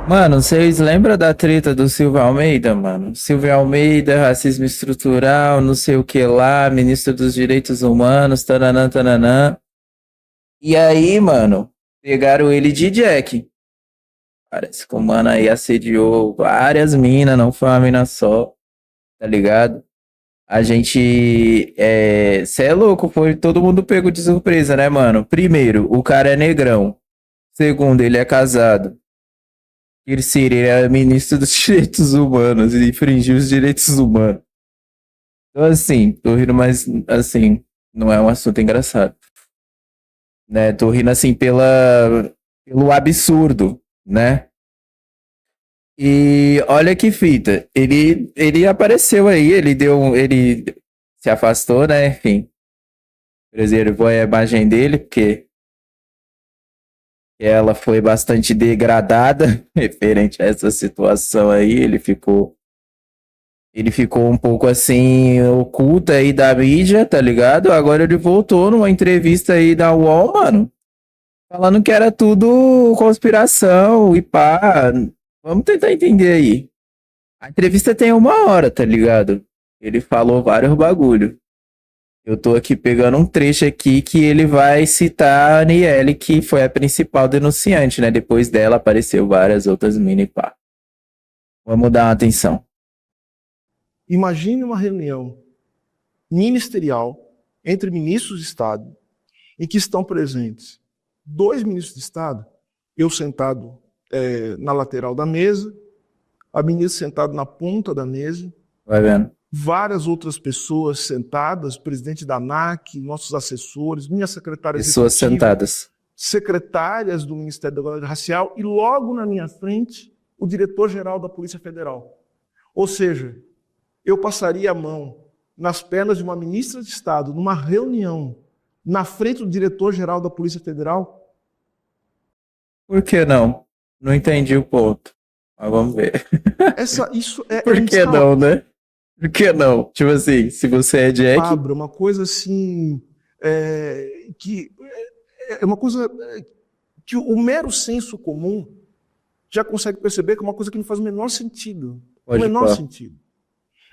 Mano, vocês lembram da treta do Silvio Almeida, mano? Silvio Almeida, racismo estrutural, não sei o que lá, ministro dos Direitos Humanos, tananã, tananã. E aí, mano, pegaram ele de Jack. Parece que o mano aí assediou várias minas, não foi uma mina só, tá ligado? A gente. Cê é louco, foi todo mundo pego de surpresa, né, mano? Primeiro, o cara é negrão. Segundo, ele é casado. Terceiro, ele é ministro dos Direitos Humanos e infringiu os direitos humanos. Então, assim, tô rindo, mas, assim, não é um assunto engraçado, né? Tô rindo, assim, pelo absurdo, né? E olha que fita, ele apareceu aí, ele se afastou, né? Enfim, preservou a imagem dele, porque ela foi bastante degradada referente a essa situação aí. Ele ficou um pouco assim, oculto aí da mídia, tá ligado? Agora ele voltou numa entrevista aí da UOL, mano, falando que era tudo conspiração e pá. Vamos tentar entender aí. A entrevista tem 1 hora, tá ligado? Ele falou vários bagulho. Eu tô aqui pegando um trecho aqui que ele vai citar a Aniele, que foi a principal denunciante, né? Depois dela apareceu várias outras mini pá. Vamos dar uma atenção. Imagine uma reunião ministerial entre ministros de Estado em que estão presentes 2 ministros de Estado, eu sentado na lateral da mesa, a ministra sentada na ponta da mesa, Vai vendo? várias outras pessoas sentadas, presidente da ANAC, nossos assessores, minha secretária Pessoas executiva, sentadas. secretárias do Ministério da Igualdade Racial e logo na minha frente o diretor-geral da Polícia Federal. Ou seja, eu passaria a mão nas pernas de uma ministra de Estado numa reunião na frente do diretor-geral da Polícia Federal? Por que não? Não entendi o ponto. Mas vamos ver. Isso é Por um que descalabro, não, né? Por que não? Tipo assim, se você é Jack, uma coisa assim, que é uma coisa que o mero senso comum já consegue perceber que é uma coisa que não faz o menor sentido. O pode menor pá. sentido.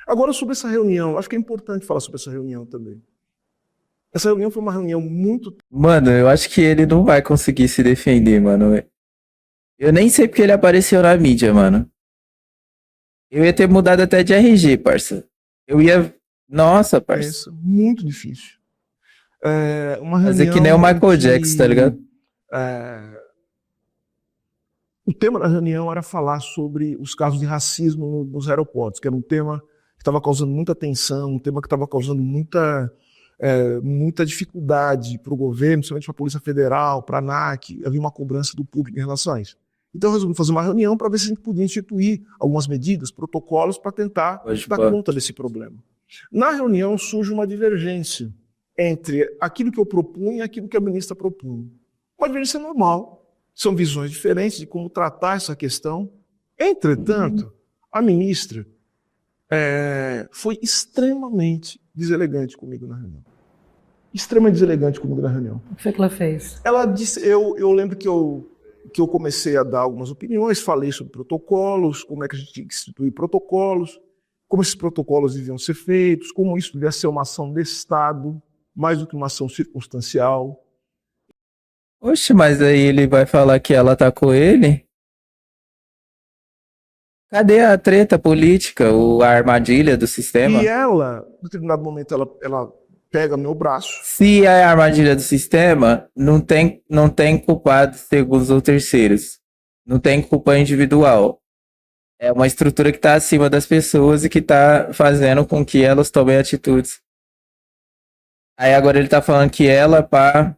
Agora, sobre essa reunião, acho que é importante falar sobre essa reunião também. Essa reunião foi uma reunião muito. Mano, eu acho que ele não vai conseguir se defender, mano. Eu nem sei porque ele apareceu na mídia, mano. Eu ia ter mudado até de RG, parça. Eu ia. Nossa, parça. tensa, muito difícil. Uma Fazer que nem o reunião em Michael Jackson, tá que ligado? o tema da reunião era falar sobre os casos de racismo nos aeroportos, que era um tema que estava causando muita tensão, um tema que estava causando muita dificuldade para o governo, principalmente para a Polícia Federal, para a ANAC, havia uma cobrança do público em relação a isso. Então eu resolvi fazer uma reunião para ver se a gente podia instituir algumas medidas, protocolos para tentar Pode dar pá. conta desse problema. Na reunião surge uma divergência entre aquilo que eu propunha e aquilo que a ministra propunha. Uma divergência normal, são visões diferentes de como tratar essa questão. Entretanto, a ministra foi extremamente deselegante comigo na reunião. Extremamente deselegante comigo na reunião. O que foi que ela fez? Ela disse, eu lembro que eu comecei a dar algumas opiniões, falei sobre protocolos, como é que a gente tinha que instituir protocolos, como esses protocolos deviam ser feitos, como isso devia ser uma ação de Estado, mais do que uma ação circunstancial. Oxe, mas aí ele vai falar que ela atacou ele? Cadê a treta política, a armadilha do E sistema? ela, em determinado momento, ela pega meu braço. Se é a armadilha do sistema, não tem culpado segundos ou terceiros. Não tem culpa individual. É uma estrutura que está acima das pessoas e que está fazendo com que elas tomem atitudes. Aí agora ele tá falando que ela, pá.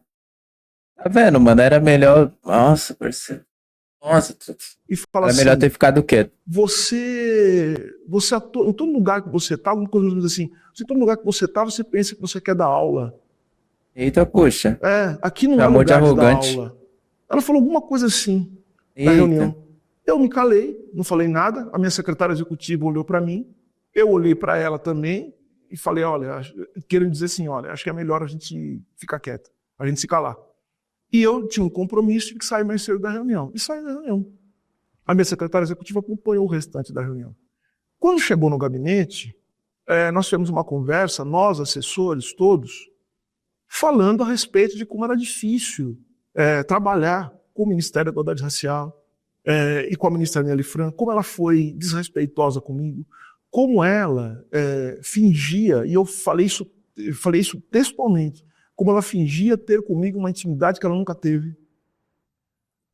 Tá vendo, mano? Era melhor. Nossa, parceiro. Nossa, E fala era melhor assim, ter ficado quieto. em todo lugar que você está, alguma coisa assim, em todo lugar que você está, você pensa que você quer dar aula. Eita, poxa. Aqui não é Chamou de lugar de dar arrogante. aula. Ela falou alguma coisa assim na Eita. reunião. Eu me calei, não falei nada. A minha secretária executiva olhou para mim, eu olhei para ela também e falei, olha, querendo dizer assim, olha, acho que é melhor a gente ficar quieto, a gente se calar. E eu tinha um compromisso de sair mais cedo da reunião. E saí da reunião. A minha secretária executiva acompanhou o restante da reunião. Quando chegou no gabinete, nós tivemos uma conversa, nós, assessores, todos, falando a respeito de como era difícil trabalhar com o Ministério da Igualdade Racial e com a ministra Aniele Franco, como ela foi desrespeitosa comigo, como ela fingia, e eu falei isso textualmente, como ela fingia ter comigo uma intimidade que ela nunca teve.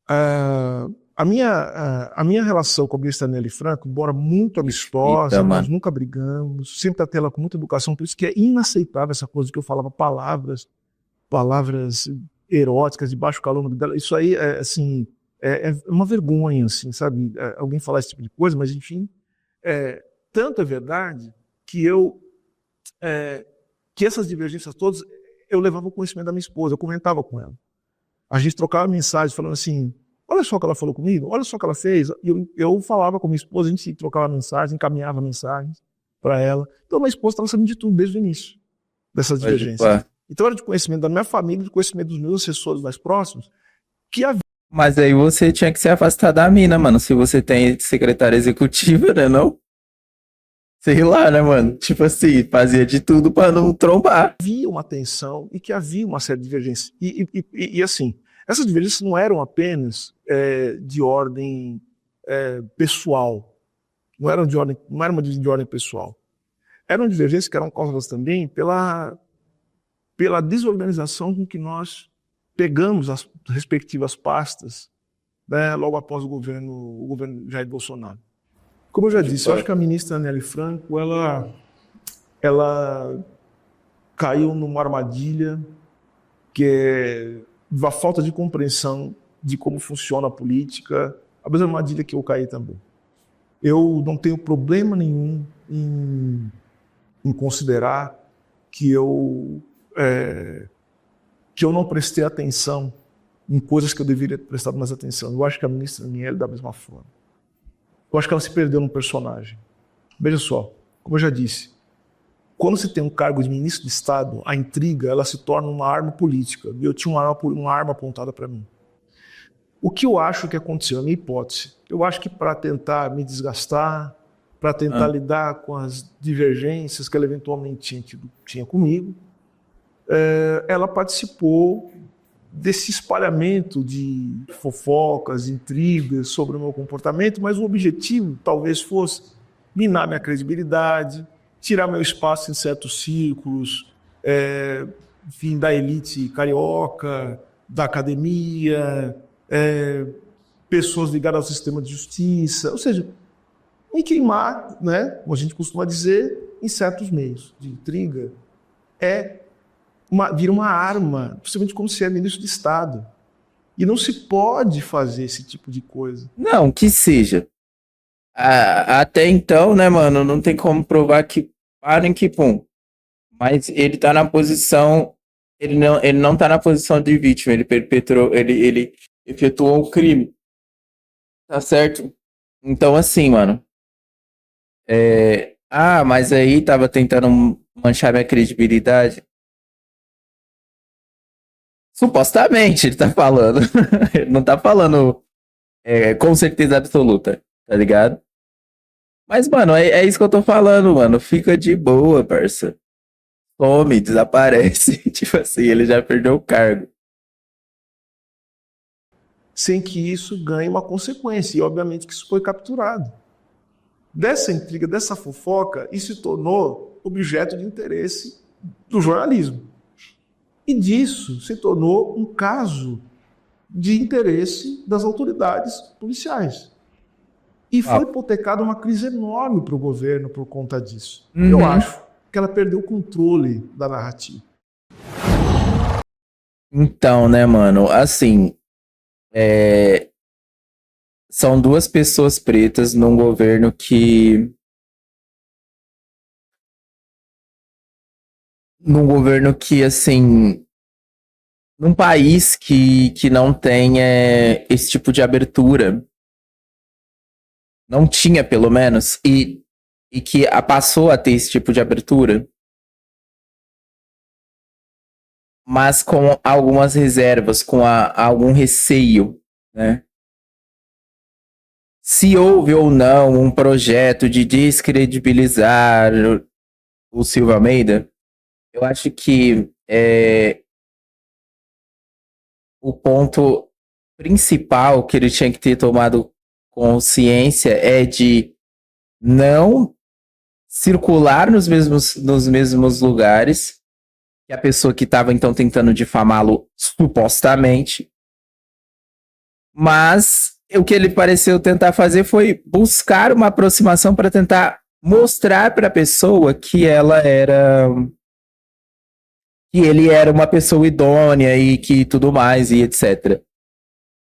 A minha relação com a ministra Aniele Franco, embora muito amistosa, nós nunca brigamos, sempre tratei ela com muita educação, por isso que é inaceitável essa coisa que eu falava palavras eróticas de baixo calão dela. Isso aí é uma vergonha, assim, sabe? Alguém falar esse tipo de coisa, mas enfim, tanto é verdade que que essas divergências todas eu levava o conhecimento da minha esposa, eu comentava com ela. A gente trocava mensagens falando assim, olha só o que ela falou comigo, olha só o que ela fez. Eu falava com a minha esposa, a gente trocava mensagens, encaminhava mensagens para ela. Então a minha esposa estava sabendo de tudo desde o início dessas divergências. Então era de conhecimento da minha família, de conhecimento dos meus assessores mais próximos, que havia. Mas aí você tinha que se afastar da mina, mano, se você tem secretária executiva, né, não? Sei lá, né, mano? Tipo assim, fazia de tudo para não trombar. Havia uma tensão e que havia uma série de divergências. E assim, essas divergências não eram apenas de ordem pessoal. Não era uma de ordem pessoal. Eram divergências que eram causadas também pela desorganização com que nós pegamos as respectivas pastas, né, logo após o governo Jair Bolsonaro. Como eu já disse, eu acho que a ministra Aniele Franco, ela caiu numa armadilha que é da falta de compreensão de como funciona a política, a mesma armadilha que eu caí também. Eu não tenho problema nenhum em considerar que eu não prestei atenção em coisas que eu deveria ter prestado mais atenção. Eu acho que a ministra Aniele da mesma forma. Eu acho que ela se perdeu num personagem. Veja só, como eu já disse, quando você tem um cargo de ministro de Estado, a intriga ela se torna uma arma política. E eu tinha uma arma apontada para mim. O que eu acho que aconteceu, a minha hipótese, eu acho que para tentar me desgastar, para tentar lidar com as divergências que ela eventualmente tinha comigo, ela participou desse espalhamento de fofocas, intrigas sobre o meu comportamento, mas o objetivo talvez fosse minar minha credibilidade, tirar meu espaço em certos círculos, enfim, da elite carioca, da academia, pessoas ligadas ao sistema de justiça, ou seja, me queimar, né, como a gente costuma dizer, em certos meios de intriga, vira uma arma, principalmente quando você é ministro de Estado. E não se pode fazer esse tipo de coisa. Não, que seja. Até então, né, mano, não tem como provar que parem que pum. Mas ele tá na posição. Ele não tá na posição de vítima, ele efetuou o crime. Tá certo? Então, assim, mano. Mas aí tava tentando manchar minha credibilidade. Supostamente ele tá falando. Ele não tá falando com certeza absoluta, tá ligado? Mas, mano, é isso que eu tô falando, mano. Fica de boa, parça. Some, desaparece. Tipo assim, ele já perdeu o cargo. Sem que isso ganhe uma consequência. E, obviamente, que isso foi capturado. Dessa intriga, dessa fofoca, isso se tornou objeto de interesse do jornalismo. E disso se tornou um caso de interesse das autoridades policiais. E foi hipotecada uma crise enorme para o governo por conta disso. Eu acho que ela perdeu o controle da narrativa. Então, né, mano, assim, são duas pessoas pretas num governo que, assim, num país que não tem esse tipo de abertura, não tinha pelo menos, e que passou a ter esse tipo de abertura, mas com algumas reservas, com algum receio, né? se houve ou não um projeto de descredibilizar o Silvio Almeida, eu acho que o ponto principal que ele tinha que ter tomado consciência é de não circular nos mesmos lugares que a pessoa que estava então tentando difamá-lo supostamente, mas o que ele pareceu tentar fazer foi buscar uma aproximação para tentar mostrar para a pessoa que ele era uma pessoa idônea e que tudo mais e etc.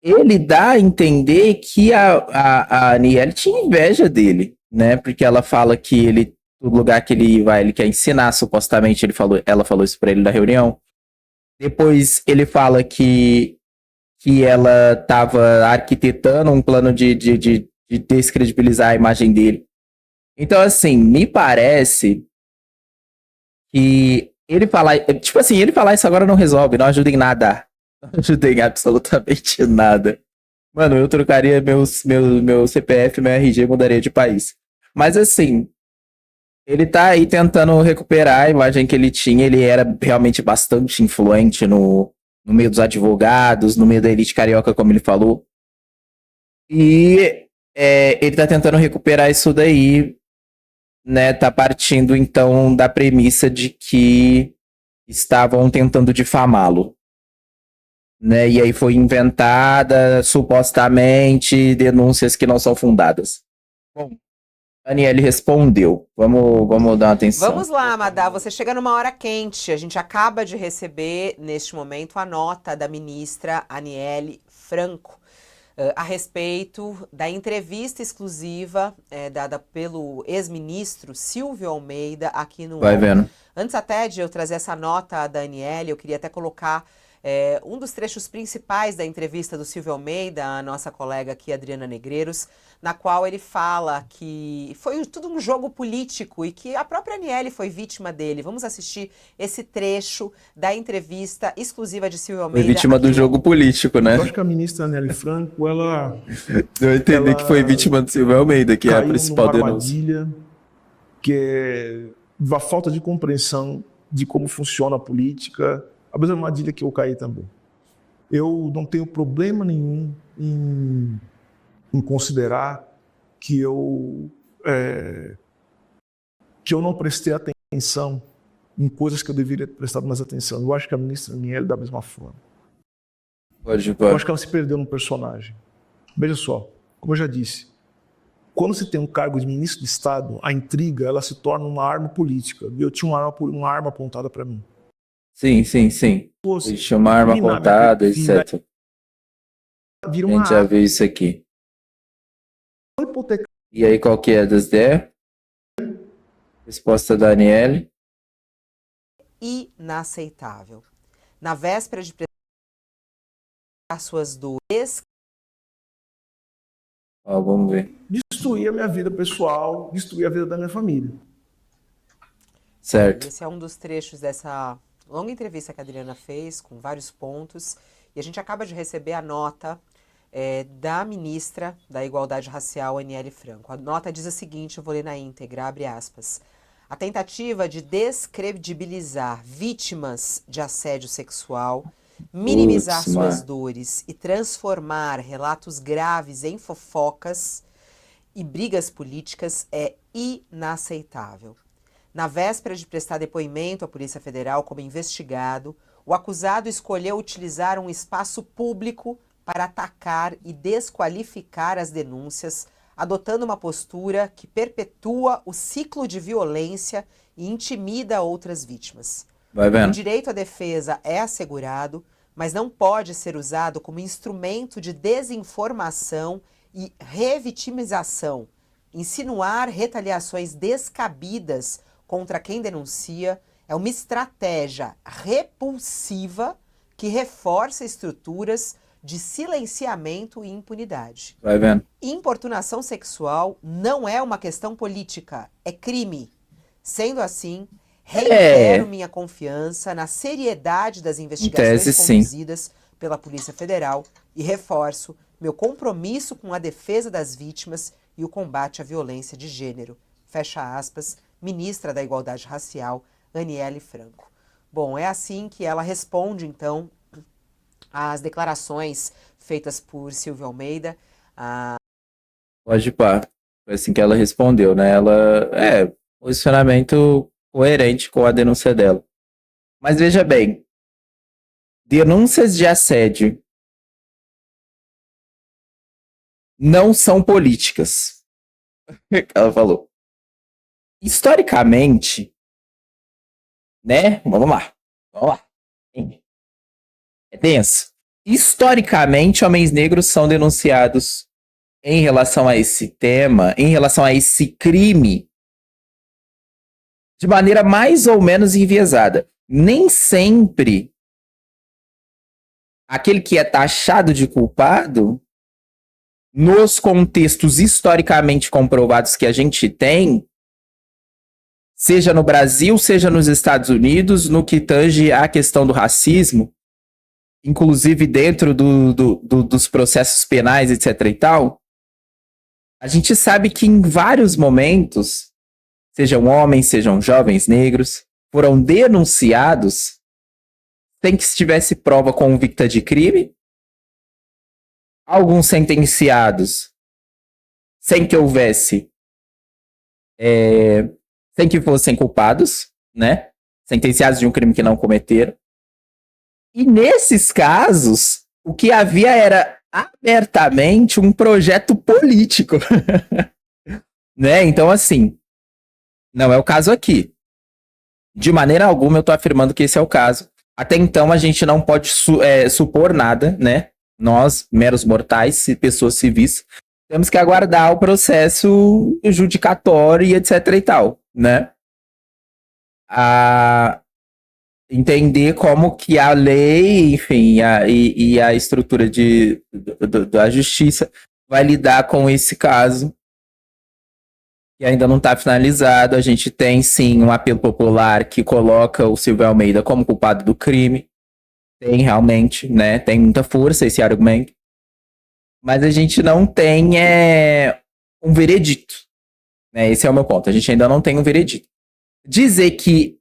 Ele dá a entender que a Aniele tinha inveja dele, né? Porque ela fala que ele, no lugar que ele vai, ele quer ensinar, supostamente, ela falou isso pra ele na reunião. Depois ele fala que ela estava arquitetando um plano de descredibilizar a imagem dele. Então, assim, me parece que ele falar, tipo assim, ele falar isso agora não resolve, não ajuda em nada. Não ajuda em absolutamente nada. Mano, eu trocaria meu CPF, meu RG e mudaria de país. Mas assim, ele tá aí tentando recuperar a imagem que ele tinha. Ele era realmente bastante influente no meio dos advogados, no meio da elite carioca, como ele falou. E ele tá tentando recuperar isso daí, né? Tá partindo então da premissa de que estavam tentando difamá-lo. Né? E aí foi inventada, supostamente, denúncias que não são fundadas. Bom, Daniele respondeu. Vamos dar atenção. Vamos lá, Amadá, você chega numa hora quente. A gente acaba de receber, neste momento, a nota da ministra Aniele Franco a respeito da entrevista exclusiva dada pelo ex-ministro Silvio Almeida aqui no Vai UOL. vendo. Antes até de eu trazer essa nota da Aniele, eu queria até colocar um dos trechos principais da entrevista do Silvio Almeida, a nossa colega aqui, Adriana Negreiros, na qual ele fala que foi tudo um jogo político e que a própria Aniele foi vítima dele. Vamos assistir esse trecho da entrevista exclusiva de Silvio Almeida. Foi vítima do jogo político, né? Eu acho que a ministra Aniele Franco, ela... Eu entendi que foi vítima do Silvio Almeida, que é a principal denúncia. Armadilha, que é a falta de compreensão de como funciona a política, a mesma armadilha que eu caí também. Eu não tenho problema nenhum em considerar que eu não prestei atenção em coisas que eu deveria ter prestado mais atenção. Eu acho que a ministra Aniele da mesma forma. Eu acho que ela se perdeu no personagem. Veja só, como eu já disse, quando se tem um cargo de ministro de Estado, a intriga ela se torna uma arma política. Eu tinha uma arma apontada para mim. Sim. Existe uma arma apontada, etc. A gente já viu isso aqui. E aí, qual que é das ideias? Resposta da Aniele. Inaceitável. Na véspera de as suas dores. Vamos ver. Destruir a minha vida pessoal, destruir a vida da minha família. Certo. Esse é um dos trechos dessa longa entrevista que a Adriana fez, com vários pontos. E a gente acaba de receber a nota da ministra da Igualdade Racial, Aniele Franco. A nota diz o seguinte, eu vou ler na íntegra, abre aspas. A tentativa de descredibilizar vítimas de assédio sexual, minimizar suas dores e transformar relatos graves em fofocas e brigas políticas é inaceitável. Na véspera de prestar depoimento à Polícia Federal como investigado, o acusado escolheu utilizar um espaço público para atacar e desqualificar as denúncias, adotando uma postura que perpetua o ciclo de violência e intimida outras vítimas. Vai vendo. O direito à defesa é assegurado, mas não pode ser usado como instrumento de desinformação e revitimização. Insinuar retaliações descabidas contra quem denuncia é uma estratégia repulsiva que reforça estruturas de silenciamento e impunidade. Vai vendo. Importunação sexual não é uma questão política, é crime. Sendo assim, reitero minha confiança na seriedade das investigações conduzidas pela Polícia Federal e reforço meu compromisso com a defesa das vítimas e o combate à violência de gênero. Fecha aspas, ministra da Igualdade Racial, Aniele Franco. Bom, é assim que ela responde, então, às declarações feitas por Silvia Almeida. Pode pá. Foi assim que ela respondeu, né? Ela posicionamento coerente com a denúncia dela. Mas veja bem, denúncias de assédio não são políticas. Ela falou. Historicamente, né? Vamos lá. É tenso. Historicamente, homens negros são denunciados em relação a esse tema, em relação a esse crime, de maneira mais ou menos enviesada. Nem sempre aquele que é taxado de culpado, nos contextos historicamente comprovados que a gente tem, seja no Brasil, seja nos Estados Unidos, no que tange à questão do racismo, inclusive dentro dos processos penais, etc. e tal, a gente sabe que em vários momentos, sejam homens, sejam jovens negros, foram denunciados sem que se tivesse prova convicta de crime, alguns sentenciados sem que houvesse, sem que fossem culpados, né? Sentenciados de um crime que não cometeram. E nesses casos, o que havia era abertamente um projeto político. Né? Então, assim, não é o caso aqui. De maneira alguma eu estou afirmando que esse é o caso. Até então a gente não pode supor nada, né? Nós, meros mortais, pessoas civis, temos que aguardar o processo judicatório e etc e tal, né? Entender como que a lei, enfim, e a estrutura da justiça vai lidar com esse caso, que ainda não está finalizado. A gente tem, sim, um apelo popular que coloca o Silvio Almeida como culpado do crime. Tem realmente, né? Tem muita força esse argumento. Mas a gente não tem um veredito. Né? Esse é o meu ponto. A gente ainda não tem um veredito. Dizer que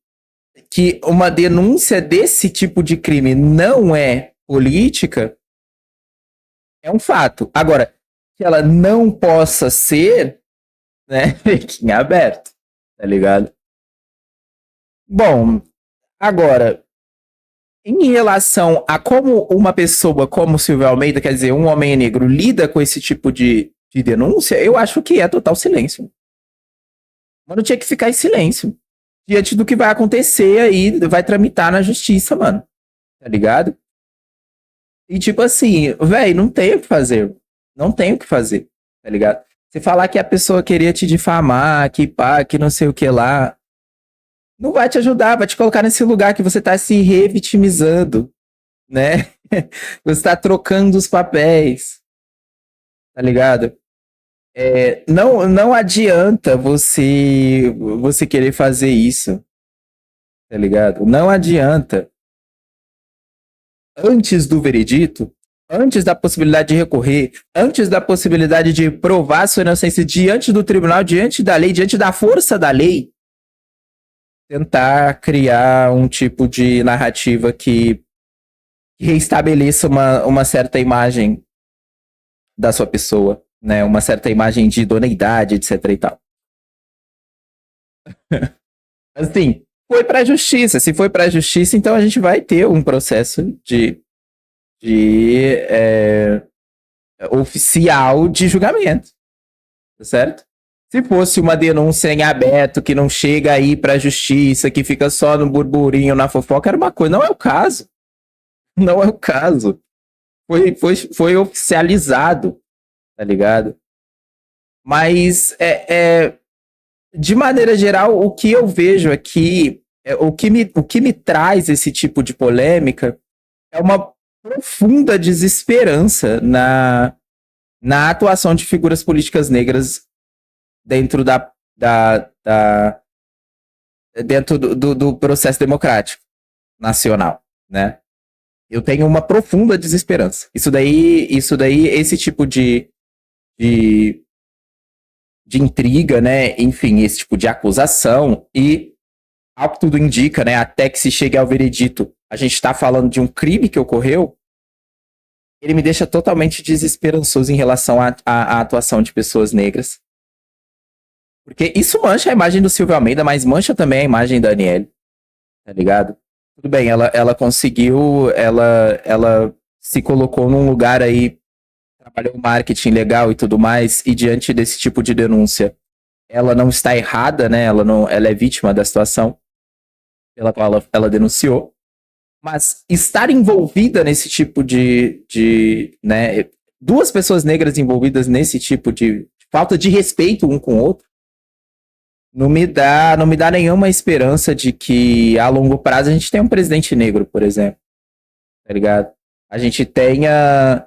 uma denúncia desse tipo de crime não é política é um fato. Agora, que ela não possa ser, né? Fica em aberto, tá ligado? Bom, agora, em relação a como uma pessoa como Silvio Almeida, quer dizer, um homem negro, lida com esse tipo de denúncia, eu acho que é total silêncio. Mano, tinha que ficar em silêncio. Diante do que vai acontecer aí, vai tramitar na justiça, mano. Tá ligado? E tipo assim, velho, não tem o que fazer. Não tem o que fazer, tá ligado? Você falar que a pessoa queria te difamar, que pá, que não sei o que lá, não vai te ajudar, vai te colocar nesse lugar que você tá se revitimizando, né? Você tá trocando os papéis, tá ligado? Não adianta você querer fazer isso, tá ligado? Não adianta. Antes do veredito, antes da possibilidade de recorrer, antes da possibilidade de provar sua inocência diante do tribunal, diante da lei, diante da força da lei, tentar criar um tipo de narrativa que reestabeleça uma certa imagem da sua pessoa, né? Uma certa imagem de idoneidade, etc e tal. Assim, foi para a justiça. Se foi para a justiça, então a gente vai ter um processo oficial de julgamento, certo? Se fosse uma denúncia em aberto que não chega aí para a justiça, que fica só no burburinho, na fofoca, era uma coisa. Não é o caso. Não é o caso. Foi oficializado, tá ligado? Mas de maneira geral, o que eu vejo aqui, o que me traz esse tipo de polêmica é uma profunda desesperança na atuação de figuras políticas negras dentro dentro do processo democrático nacional, né? Eu tenho uma profunda desesperança. Isso daí, esse tipo de, de intriga, né? Enfim, esse tipo de acusação e, ao que tudo indica, né? Até que se chegue ao veredito, a gente está falando de um crime que ocorreu, ele me deixa totalmente desesperançoso em relação à atuação de pessoas negras. Porque isso mancha a imagem do Silvio Almeida, mas mancha também a imagem da Aniele, tá ligado? Tudo bem, ela conseguiu, ela se colocou num lugar aí, trabalhou marketing legal e tudo mais, e diante desse tipo de denúncia, ela não está errada, né? Ela é vítima da situação pela qual ela denunciou. Mas estar envolvida nesse tipo né? Duas pessoas negras envolvidas nesse tipo de falta de respeito um com o outro, não me dá nenhuma esperança de que a longo prazo a gente tenha um presidente negro, por exemplo. Tá ligado? A gente tenha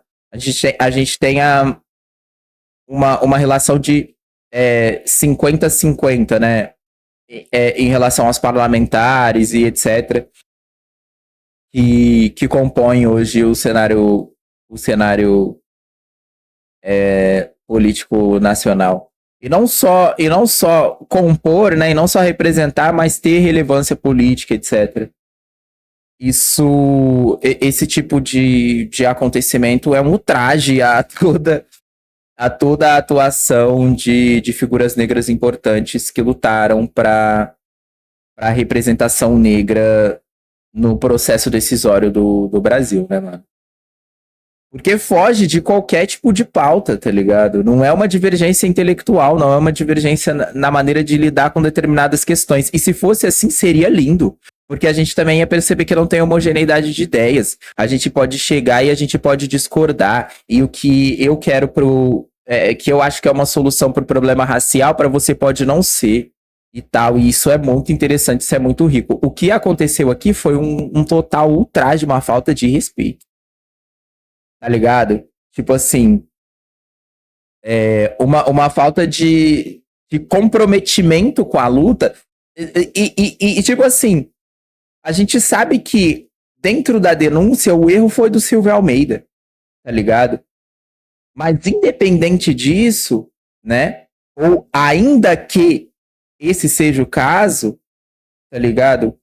uma relação de 50-50, né? Em relação aos parlamentares e etc. Que compõem hoje o cenário político nacional. E não só compor, né, e não só representar, mas ter relevância política, etc. Esse tipo de acontecimento é um ultraje a toda a atuação de figuras negras importantes que lutaram para a representação negra no processo decisório do Brasil, né, mano? Porque foge de qualquer tipo de pauta, tá ligado? Não é uma divergência intelectual, não é uma divergência na maneira de lidar com determinadas questões. E se fosse assim, seria lindo. Porque a gente também ia perceber que não tem homogeneidade de ideias. A gente pode chegar e a gente pode discordar. E o que eu quero que eu acho que é uma solução pro problema racial, para você pode não ser. E tal, e isso é muito interessante, isso é muito rico. O que aconteceu aqui foi um total ultraje, uma falta de respeito. Tá ligado? Tipo assim, uma falta de comprometimento com a luta. E tipo assim, a gente sabe que dentro da denúncia o erro foi do Silvio Almeida, tá ligado? Mas independente disso, né? Ou ainda que esse seja o caso, tá ligado?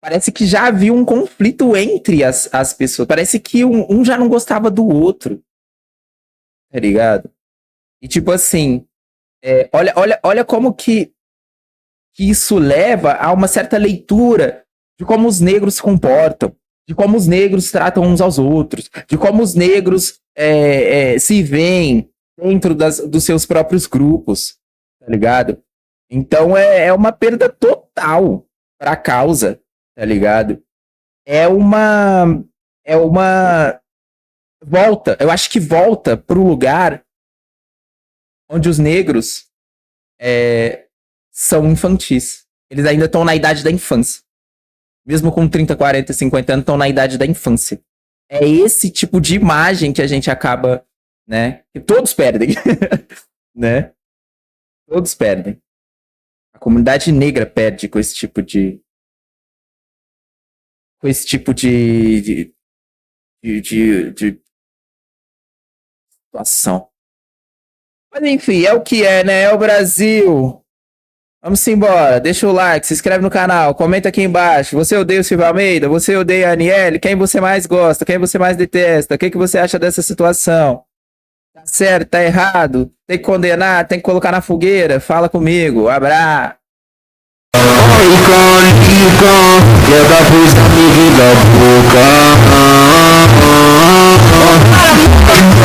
Parece que já havia um conflito entre as pessoas. Parece que um já não gostava do outro. Tá ligado? E tipo assim, olha como que isso leva a uma certa leitura de como os negros se comportam, de como os negros tratam uns aos outros, de como os negros se veem dentro dos seus próprios grupos. Tá ligado? Então é uma perda total para a causa. Tá ligado? É uma volta, eu acho que volta pro lugar onde os negros são infantis. Eles ainda estão na idade da infância. Mesmo com 30, 40, 50 anos, estão na idade da infância. É esse tipo de imagem que a gente acaba, né? Que todos perdem. Né? Todos perdem. A comunidade negra perde com esse tipo de situação. Mas enfim, é o que é, né? É o Brasil. Vamos embora. Deixa o like, se inscreve no canal, comenta aqui embaixo. Você odeia o Silvio Almeida? Você odeia a Aniele? Quem você mais gosta? Quem você mais detesta? O que você acha dessa situação? Tá certo? Tá errado? Tem que condenar? Tem que colocar na fogueira? Fala comigo. Abraço. Icon, quebra a cruz da minha vida boca.